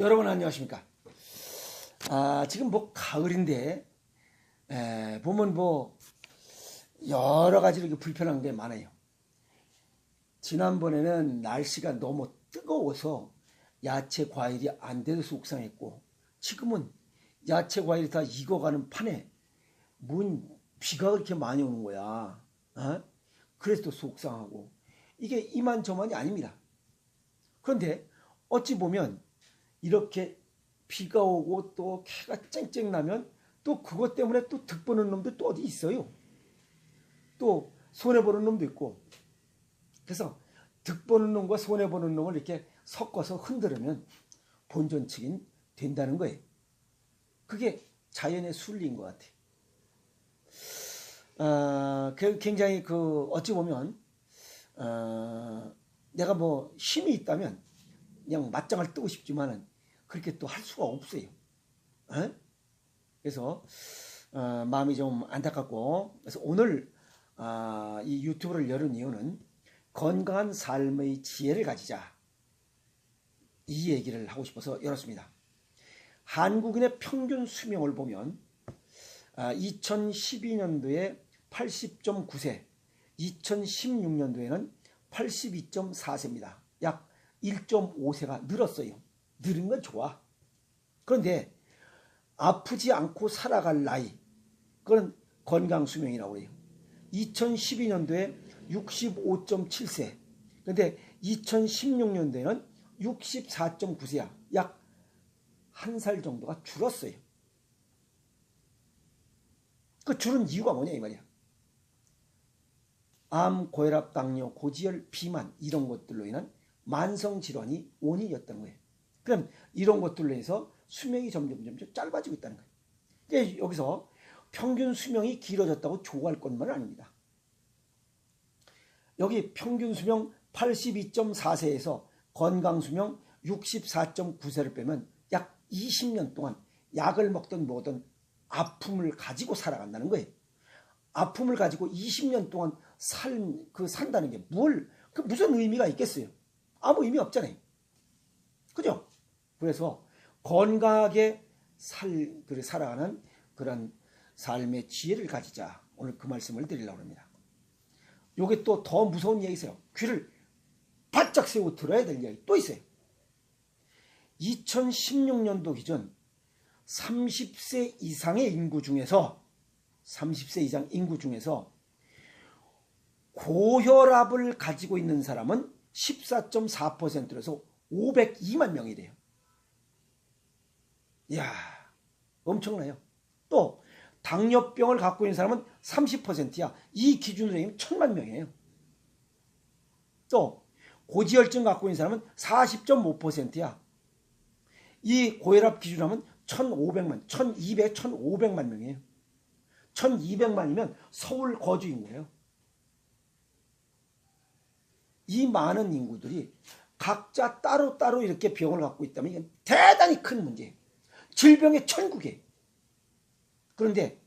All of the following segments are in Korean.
여러분 안녕하십니까? 지금 뭐 가을인데 보면 뭐 여러 가지로 이렇게 불편한 게 많아요. 지난번에는 날씨가 너무 뜨거워서 야채 과일이 안 돼서 속상했고, 지금은 야채 과일이 다 익어가는 판에 뭔 비가 그렇게 많이 오는 거야. 그래서 또 속상하고, 이게 이만저만이 아닙니다. 그런데 어찌 보면 이렇게 비가 오고 또 해가 쨍쨍 나면 또 그것 때문에 또 득보는 놈도 또 어디 있어요. 또 손해보는 놈도 있고. 그래서 득보는 놈과 손해보는 놈을 이렇게 섞어서 흔들으면 본전치긴 된다는 거예요. 그게 자연의 순리인 것 같아요. 굉장히 어찌 보면 내가 뭐 힘이 있다면 그냥 맞짱을 뜨고 싶지만은 그렇게 또 할 수가 없어요. 그래서 마음이 좀 안타깝고, 그래서 오늘 이 유튜브를 열은 이유는 건강한 삶의 지혜를 가지자, 이 얘기를 하고 싶어서 열었습니다. 한국인의 평균 수명을 보면 2012년도에 80.9세, 2016년도에는 82.4세입니다. 약 1.5세가 늘었어요. 늘은 건 좋아. 그런데 아프지 않고 살아갈 나이, 그건 건강수명이라고 해요. 2012년도에 65.7세, 그런데 2016년도에는 64.9세야. 약 한 살 정도가 줄었어요. 그 줄은 이유가 뭐냐 이 말이야. 암, 고혈압, 당뇨, 고지혈, 비만 이런 것들로 인한 만성질환이 원인이었던 거예요. 그럼 이런 것들로 해서 수명이 점점 짧아지고 있다는 거예요. 그러니까 여기서 평균 수명이 길어졌다고 좋아할 것만은 아닙니다. 여기 평균 수명 82.4세에서 건강 수명 64.9세를 빼면 약 20년 동안 약을 먹든 뭐든 아픔을 가지고 살아간다는 거예요. 아픔을 가지고 20년 동안 산다는 게 무슨 의미가 있겠어요? 아무 의미 없잖아요. 그죠? 그래서 건강하게 살아가는 그런 삶의 지혜를 가지자. 오늘 그 말씀을 드리려고 합니다. 요게 또 더 무서운 얘기 있어요. 귀를 바짝 세우고 들어야 될 얘기 또 있어요. 2016년도 기준 30세 이상의 인구 중에서 30세 이상 인구 중에서 고혈압을 가지고 있는 사람은 14.4%라서 502만 명이래요. 이야, 엄청나요. 또 당뇨병을 갖고 있는 사람은 30%야. 이 기준으로 하면 1000만 명이에요. 또 고지혈증 갖고 있는 사람은 40.5%야. 이 고혈압 기준으로 하면 1500만, 1500만 명이에요. 1200만이면 서울 거주 인구예요. 이 많은 인구들이 각자 따로따로 이렇게 병을 갖고 있다면 이건 대단히 큰 문제예요. 질병의 천국이에요. 그런데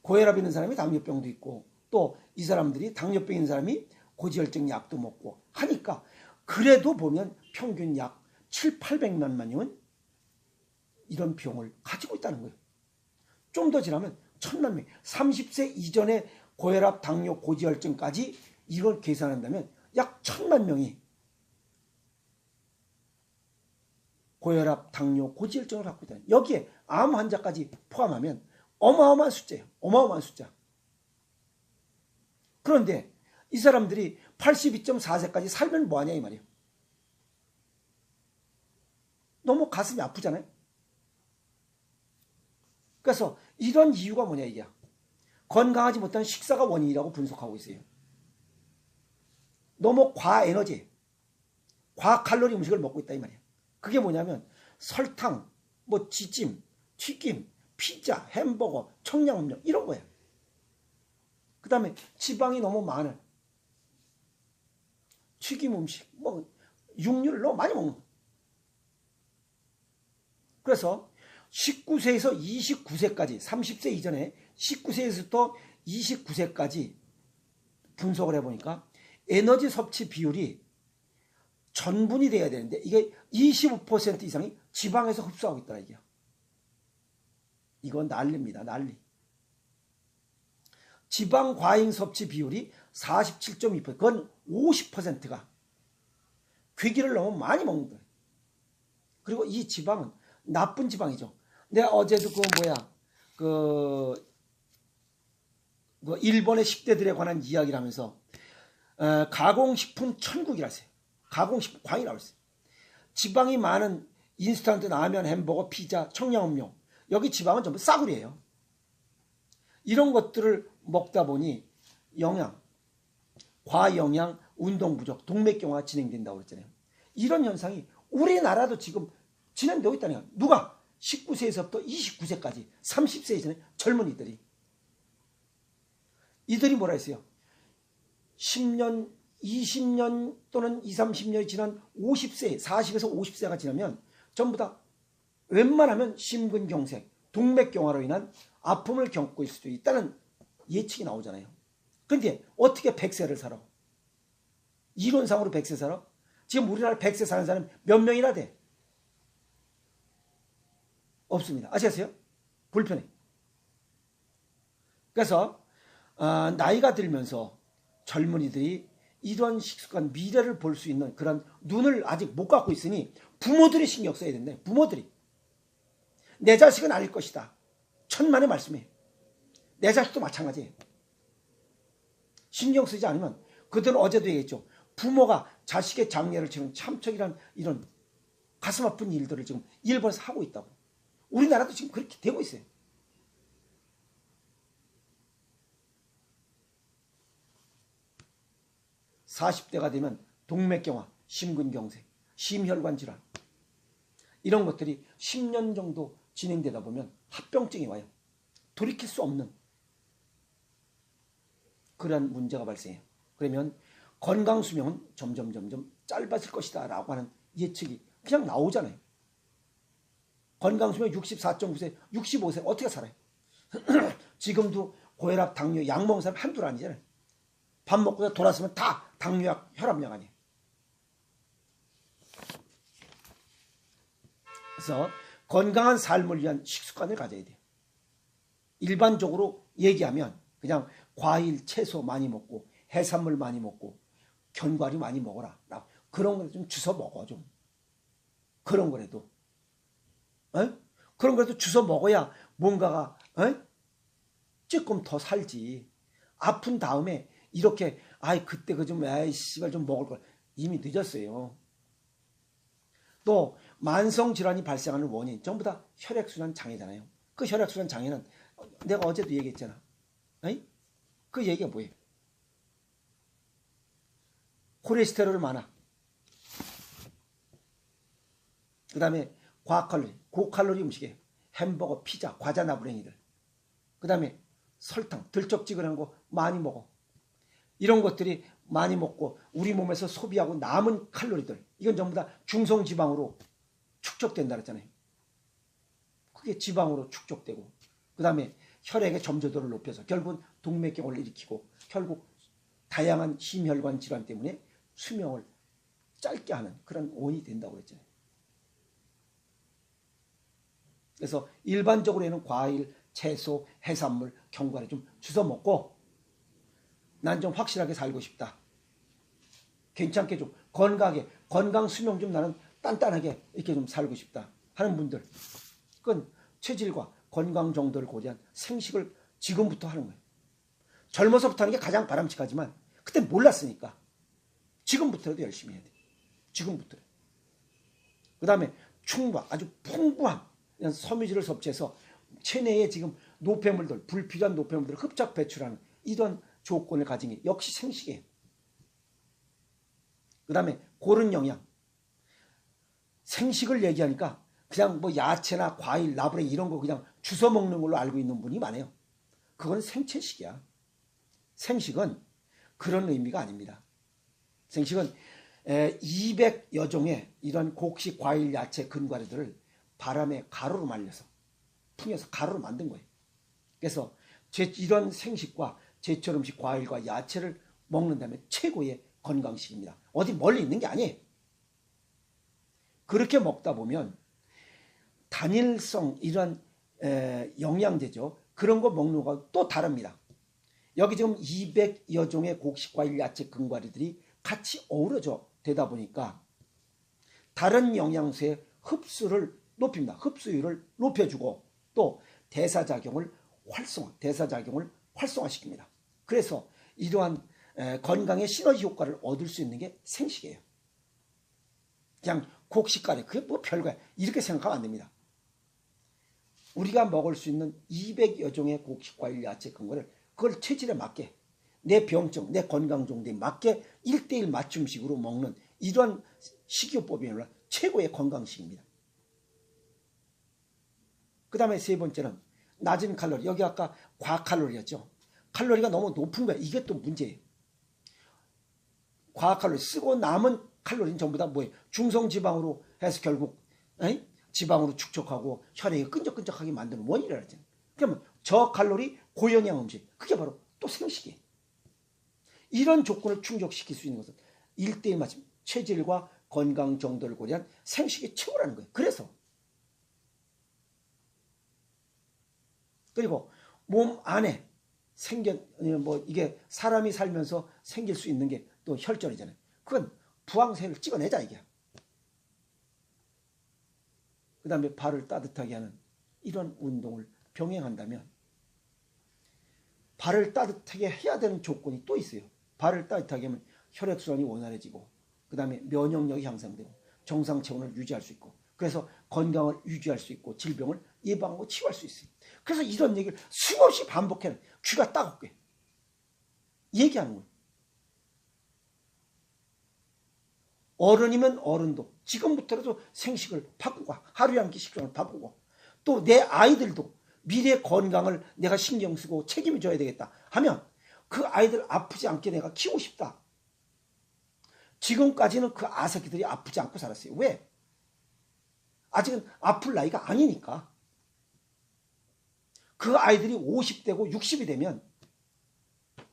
고혈압 있는 사람이 당뇨병도 있고, 또 이 사람들이 당뇨병 있는 사람이 고지혈증 약도 먹고 하니까 그래도 보면 평균 약 700~800만 명은 이런 병을 가지고 있다는 거예요. 좀 더 지나면 1000만 명, 30세 이전에 고혈압, 당뇨, 고지혈증까지 이걸 계산한다면 약 1000만 명이 고혈압, 당뇨, 고지혈증을 갖고 있다. 여기에 암 환자까지 포함하면 어마어마한 숫자예요. 어마어마한 숫자. 그런데 이 사람들이 82.4세까지 살면 뭐하냐 이 말이에요. 너무 가슴이 아프잖아요. 그래서 이런 이유가 뭐냐 이게. 건강하지 못한 식사가 원인이라고 분석하고 있어요. 너무 과에너지, 과칼로리 음식을 먹고 있다 이 말이에요. 그게 뭐냐면 설탕, 뭐 지찜, 튀김, 피자, 햄버거, 청량음료 이런 거예요. 그 다음에 지방이 너무 많은 튀김 음식, 뭐 육류를 너무 많이 먹는 거예요. 그래서 19세에서 29세까지 30세 이전에 19세에서부터 29세까지 분석을 해보니까 에너지 섭취 비율이 전분이 돼야 되는데 이게 25% 이상이 지방에서 흡수하고 있더라 이게. 이건 난리입니다. 난리. 지방 과잉 섭취 비율이 47.2%. 그건 50%가 괴기를 너무 많이 먹는 거예요. 그리고 이 지방은 나쁜 지방이죠. 내가 어제도 일본의 10대들에 관한 이야기를 하면서 가공식품 천국이라 했어요. 가공식품 광이라고 했어요. 지방이 많은 인스턴트 라면, 햄버거, 피자, 청량음료, 여기 지방은 전부 싸구려예요. 이런 것들을 먹다 보니 과영양, 운동 부족, 동맥경화가 진행된다고 그랬잖아요. 이런 현상이 우리나라도 지금 진행되고 있다는 거예요. 누가? 19세에서부터 29세까지 30세 이전의 젊은이들이. 이들이 뭐라 했어요? 10년, 20년 또는 20, 30년이 지난 50세, 40에서 50세가 지나면 전부 다 웬만하면 심근경색, 동맥경화로 인한 아픔을 겪고 있을 수도 있다는 예측이 나오잖아요. 그런데 어떻게 100세를 살아? 이론상으로 100세 살아? 지금 우리나라 100세 사는 사람 몇 명이나 돼? 없습니다. 아시겠어요? 불편해. 그래서 나이가 들면서 젊은이들이 이런 식습관, 미래를 볼 수 있는 그런 눈을 아직 못 갖고 있으니 부모들이 신경 써야 된대. 부모들이. 내 자식은 아닐 것이다. 천만의 말씀이에요. 내 자식도 마찬가지예요. 신경 쓰지 않으면 그들은 어제도 얘기했죠. 부모가 자식의 장례를 치는 참척이란 이런 가슴 아픈 일들을 지금 일본에서 하고 있다고. 우리나라도 지금 그렇게 되고 있어요. (40대가) 되면 동맥경화, 심근경색, 심혈관 질환 이런 것들이 10년 정도 진행되다 보면 합병증이 와요. 돌이킬 수 없는 그런 문제가 발생해요. 그러면 건강수명은 점점 짧아질 것이다 라고 하는 예측이 그냥 나오잖아요. 건강수명 64.9세, 65세 어떻게 살아요? 지금도 고혈압, 당뇨, 약 먹는 사람 한둘 아니잖아요. 밥 먹고 돌아서면 다 당뇨약, 혈압약 아니에요. 그래서 건강한 삶을 위한 식습관을 가져야 돼요. 일반적으로 얘기하면 그냥 과일, 채소 많이 먹고 해산물 많이 먹고 견과류 많이 먹어라. 그런 거를 좀 주워 먹어 좀. 그런 거라도. 그런 거라도 주워 먹어야 뭔가가 조금 더 살지. 아픈 다음에 이렇게 그때 좀 먹을 걸 이미 늦었어요. 또 만성 질환이 발생하는 원인 전부 다 혈액순환 장애잖아요. 그 혈액순환 장애는 내가 어제도 얘기했잖아. 그 얘기가 뭐예요? 콜레스테롤 많아. 그 다음에 과칼로리, 고칼로리 음식이에요. 햄버거, 피자, 과자 나부랭이들. 그 다음에 설탕, 들쩍지근한 거 많이 먹어. 이런 것들이 많이 먹고 우리 몸에서 소비하고 남은 칼로리들, 이건 전부 다 중성지방으로 축적된다 그랬잖아요. 그게 지방으로 축적되고, 그 다음에 혈액의 점조도를 높여서 결국은 동맥경화를 일으키고 결국 다양한 심혈관 질환 때문에 수명을 짧게 하는 그런 원인이 된다고 그랬잖아요. 그래서 일반적으로는 과일, 채소, 해산물, 견과류 좀 주워 먹고 난 좀 확실하게 살고 싶다. 괜찮게 좀 건강하게, 건강 수명 좀 나는 단단하게 이렇게 좀 살고 싶다 하는 분들, 그건 체질과 건강 정도를 고려한 생식을 지금부터 하는 거예요. 젊어서부터 하는 게 가장 바람직하지만 그때 몰랐으니까 지금부터라도 열심히 해야 돼. 지금부터. 그 다음에 충분, 아주 풍부한 섬유질을 섭취해서 체내에 지금 노폐물들, 불필요한 노폐물들을 흡착 배출하는 이런 조건을 가진 게 역시 생식이에요. 그 다음에 고른 영양. 생식을 얘기하니까 그냥 야채나 과일, 나부랭이 이런 거 그냥 주워 먹는 걸로 알고 있는 분이 많아요. 그건 생채식이야. 생식은 그런 의미가 아닙니다. 생식은 200여 종의 이런 곡식, 과일, 야채, 근과류들을 바람에 가루로 말려서 풍겨서 가루로 만든 거예요. 그래서 이런 생식과 제철 음식, 과일과 야채를 먹는다면 최고의 건강식입니다. 어디 멀리 있는 게 아니에요. 그렇게 먹다 보면 단일성 이런 영양제죠. 그런 거 먹는 거와 또 다릅니다. 여기 지금 200여 종의 곡식과일, 야채, 근과류들이 같이 어우러져 되다 보니까 다른 영양소의 흡수를 높입니다. 흡수율을 높여주고 또 대사작용을 활성화시킵니다. 그래서 이러한 건강의 시너지 효과를 얻을 수 있는 게 생식이에요. 그냥 곡식과일, 그게 뭐 별거야. 이렇게 생각하면 안 됩니다. 우리가 먹을 수 있는 200여 종의 곡식과일, 야채, 근과를 그걸 체질에 맞게 내 병증, 내 건강 정도에 맞게 1:1 맞춤식으로 먹는 이러한 식이요법이 최고의 건강식입니다. 그 다음에 세 번째는 낮은 칼로리. 여기 아까 과칼로리였죠. 칼로리가 너무 높은 거야. 이게 또 문제예요. 과칼로리 쓰고 남은 칼로리는 전부 다 뭐예요? 중성지방으로 해서 결국 지방으로 축적하고 혈액이 끈적끈적하게 만드는 원인이라 했잖아요. 그러면 저칼로리 고영양 음식, 그게 바로 또 생식이에요. 이런 조건을 충족시킬 수 있는 것은 1:1 맞춤, 체질과 건강 정도를 고려한 생식이 최고라는 거예요. 그리고 몸 안에 이게 사람이 살면서 생길 수 있는 게 또 혈전이잖아요. 그건 부항세를 찍어내자 이게. 그 다음에 발을 따뜻하게 하는 이런 운동을 병행한다면 발을 따뜻하게 해야 되는 조건이 또 있어요. 발을 따뜻하게 하면 혈액순환이 원활해지고 그 다음에 면역력이 향상되고 정상 체온을 유지할 수 있고 그래서 건강을 유지할 수 있고 질병을 예방하고 치유할 수 있어요. 그래서 이런 얘기를 수없이 반복해는 귀가 따갑게 얘기하는 거예요. 어른이면 어른도 지금부터라도 생식을 바꾸고 하루에 한 끼 식단을 바꾸고 또 내 아이들도 미래 건강을 내가 신경 쓰고 책임을 져야 되겠다 하면 그 아이들 아프지 않게 내가 키우고 싶다. 지금까지는 그 아새끼들이 아프지 않고 살았어요. 왜? 아직은 아플 나이가 아니니까. 그 아이들이 50대고 60이 되면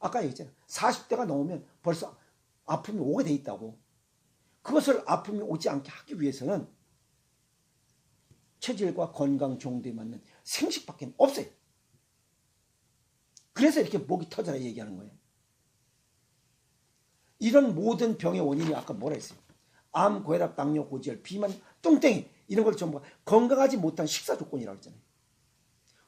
아까 얘기했잖아요. 40대가 넘으면 벌써 아픔이 오게 돼 있다고. 그것을 아픔이 오지 않게 하기 위해서는 체질과 건강 정도에 맞는 생식밖에 없어요. 그래서 이렇게 목이 터져라 얘기하는 거예요. 이런 모든 병의 원인이 아까 뭐라 했어요? 암, 고혈압, 당뇨, 고지혈, 비만, 뚱땡이 이런 걸 전부 건강하지 못한 식사 조건이라고 했잖아요.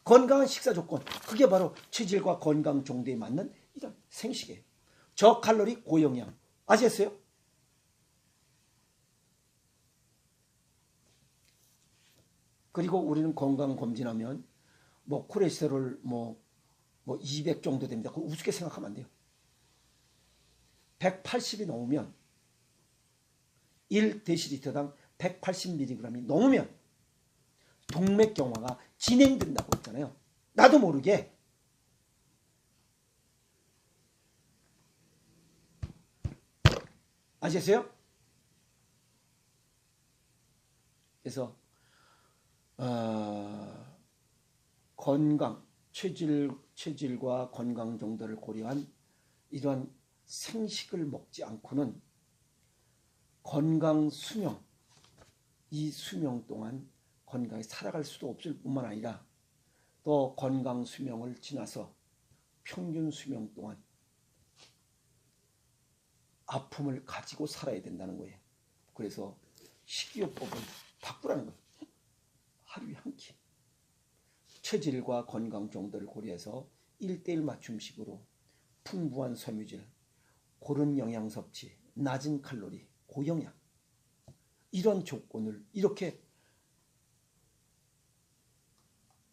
건강한 식사 조건, 그게 바로 체질과 건강 정도에 맞는 이런 생식이에요. 저칼로리, 고영양. 아시겠어요? 그리고 우리는 건강검진하면 뭐 콜레스테롤 200 정도 됩니다. 그거 우습게 생각하면 안 돼요. 180이 넘으면 1데시리터당 180mg이 넘으면 동맥경화가 진행된다고 했잖아요. 나도 모르게. 아시겠어요? 그래서 건강, 체질과 건강 정도를 고려한 이러한 생식을 먹지 않고는 건강 수명, 이 수명 동안 건강히 살아갈 수도 없을 뿐만 아니라 또 건강 수명을 지나서 평균 수명 동안 아픔을 가지고 살아야 된다는 거예요. 그래서 식이요법을 바꾸라는 거예요. 하루에 한 끼. 체질과 건강 정도를 고려해서 1:1 맞춤식으로 풍부한 섬유질, 고른 영양 섭취, 낮은 칼로리, 고영양 이런 조건을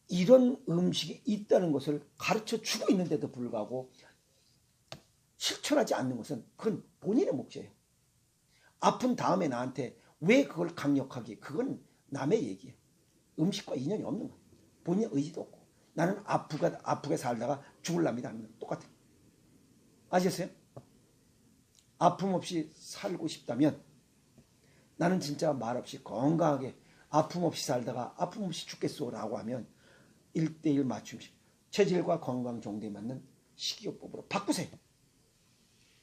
이런 음식이 있다는 것을 가르쳐 주고 있는데도 불구하고 실천하지 않는 것은 그건 본인의 몫이에요. 아픈 다음에 나한테 왜 그걸 강력하게, 그건 남의 얘기예요. 음식과 인연이 없는 거예요. 본인의 의지도 없고 나는 아프게 살다가 죽을랍니다 하면 똑같아요. 아시겠어요? 아픔 없이 살고 싶다면 나는 진짜 말없이 건강하게 아픔 없이 살다가 아픔 없이 죽겠소 라고 하면 1:1 맞춤식 체질과 건강 정도에 맞는 식이요법으로 바꾸세요.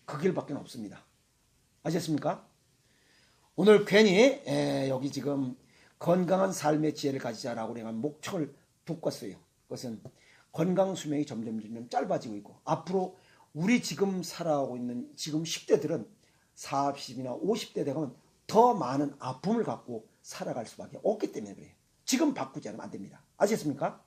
그 길밖에 없습니다. 아셨습니까? 오늘 괜히 여기 지금 건강한 삶의 지혜를 가지자라고 내가 목청을 돋궜어요. 그것은 건강 수명이 점점 짧아지고 있고 앞으로 우리 지금 살아오고 있는 지금 10대들은 40이나 50대 되면 더 많은 아픔을 갖고 살아갈 수밖에 없기 때문에 그래요. 지금 바꾸지 않으면 안 됩니다. 아시겠습니까?